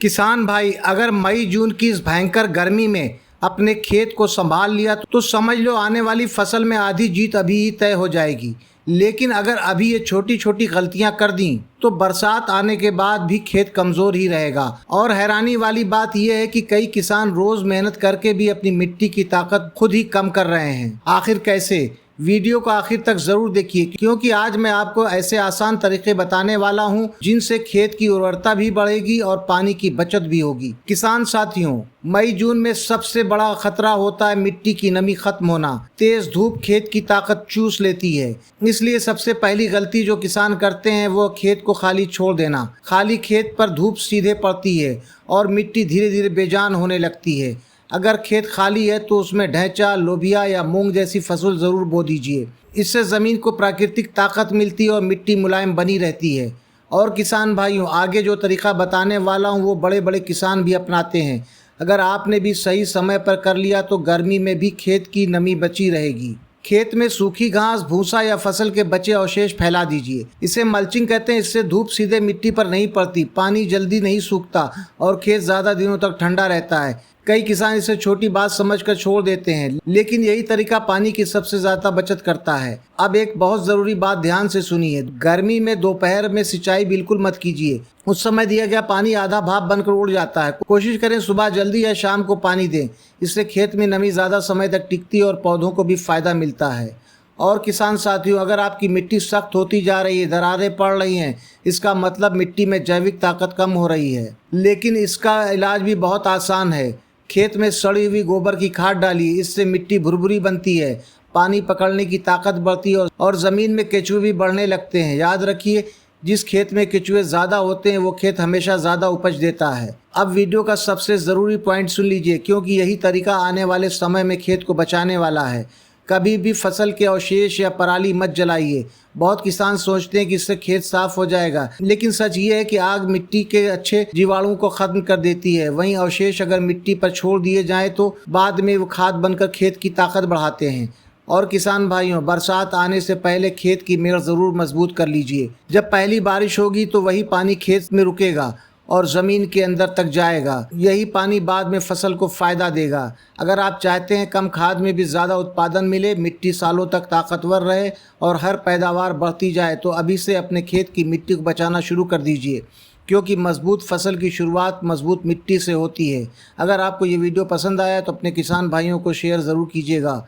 किसान भाई, अगर मई जून की इस भयंकर गर्मी में अपने खेत को संभाल लिया तो समझ लो आने वाली फसल में आधी जीत अभी ही तय हो जाएगी। लेकिन अगर अभी ये छोटी छोटी गलतियां कर दी तो बरसात आने के बाद भी खेत कमजोर ही रहेगा। और हैरानी वाली बात यह है कि कई किसान रोज मेहनत करके भी अपनी मिट्टी की ताकत खुद ही कम कर रहे हैं। आखिर कैसे? वीडियो को आखिर तक जरूर देखिए, क्योंकि आज मैं आपको ऐसे आसान तरीके बताने वाला हूं जिनसे खेत की उर्वरता भी बढ़ेगी और पानी की बचत भी होगी। किसान साथियों, मई जून में सबसे बड़ा खतरा होता है मिट्टी की नमी खत्म होना। तेज धूप खेत की ताकत चूस लेती है, इसलिए सबसे पहली गलती जो किसान करते हैं वो खेत को खाली छोड़ देना। खाली खेत पर धूप सीधे पड़ती है और मिट्टी धीरे धीरे बेजान होने लगती है। अगर खेत खाली है तो उसमें ढैंचा, लोबिया या मूंग जैसी फसल जरूर बो दीजिए। इससे ज़मीन को प्राकृतिक ताकत मिलती है और मिट्टी मुलायम बनी रहती है। और किसान भाइयों, आगे जो तरीका बताने वाला हूँ वो बड़े बड़े किसान भी अपनाते हैं। अगर आपने भी सही समय पर कर लिया तो गर्मी में भी खेत की नमी बची रहेगी। खेत में सूखी घास, भूसा या फसल के बचे अवशेष फैला दीजिए। इसे मल्चिंग कहते हैं। इससे धूप सीधे मिट्टी पर नहीं पड़ती, पानी जल्दी नहीं सूखता और खेत ज़्यादा दिनों तक ठंडा रहता है। कई किसान इसे छोटी बात समझकर छोड़ देते हैं, लेकिन यही तरीका पानी की सबसे ज्यादा बचत करता है। अब एक बहुत जरूरी बात ध्यान से सुनिए। गर्मी में दोपहर में सिंचाई बिल्कुल मत कीजिए। उस समय दिया गया पानी आधा भाप बनकर उड़ जाता है। कोशिश करें सुबह जल्दी या शाम को पानी दें। इससे खेत में नमी ज्यादा समय तक टिकती है और पौधों को भी फायदा मिलता है। और किसान साथियों, अगर आपकी मिट्टी सख्त होती जा रही है, दरारें पड़ रही हैं, इसका मतलब मिट्टी में जैविक ताकत कम हो रही है। लेकिन इसका इलाज भी बहुत आसान है। खेत में सड़ी हुई गोबर की खाद डालिए। इससे मिट्टी भुरभुरी बनती है, पानी पकड़ने की ताकत बढ़ती है और ज़मीन में केचुए भी बढ़ने लगते हैं। याद रखिए, जिस खेत में केचुए ज़्यादा होते हैं वो खेत हमेशा ज़्यादा उपज देता है। अब वीडियो का सबसे ज़रूरी पॉइंट सुन लीजिए, क्योंकि यही तरीका आने वाले समय में खेत को बचाने वाला है। कभी भी फसल के अवशेष या पराली मत जलाइए। बहुत किसान सोचते हैं कि इससे खेत साफ हो जाएगा, लेकिन सच ये है कि आग मिट्टी के अच्छे जीवाणुओं को खत्म कर देती है। वहीं अवशेष अगर मिट्टी पर छोड़ दिए जाएं तो बाद में वो खाद बनकर खेत की ताकत बढ़ाते हैं। और किसान भाइयों, बरसात आने से पहले खेत की मेड़ जरूर मजबूत कर लीजिए। जब पहली बारिश होगी तो वही पानी खेत में रुकेगा और ज़मीन के अंदर तक जाएगा। यही पानी बाद में फसल को फ़ायदा देगा। अगर आप चाहते हैं कम खाद में भी ज़्यादा उत्पादन मिले, मिट्टी सालों तक ताकतवर रहे और हर पैदावार बढ़ती जाए, तो अभी से अपने खेत की मिट्टी को बचाना शुरू कर दीजिए, क्योंकि मजबूत फसल की शुरुआत मजबूत मिट्टी से होती है। अगर आपको ये वीडियो पसंद आया तो अपने किसान भाइयों को शेयर ज़रूर कीजिएगा